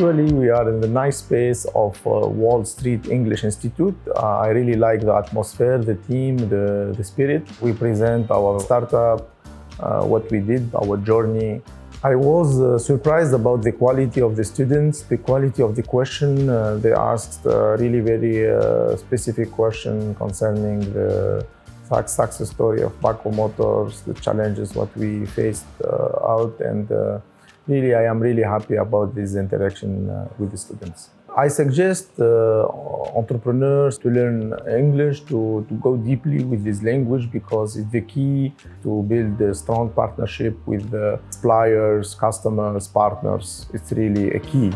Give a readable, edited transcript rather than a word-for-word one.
Actually, we are in the nice space of Wall Street English Institute. I really like the atmosphere, the team, the spirit. We present our startup, what we did, our journey. I was surprised about the quality of the students, the quality of the question. They asked really very specific question concerning the success story of Boubaker Motors, the challenges what we faced out, and really I am really happy about this interaction with the students. I suggest entrepreneurs to learn English, to go deeply with this language, because it's the key to build a strong partnership with suppliers, customers, partners. It's really a key.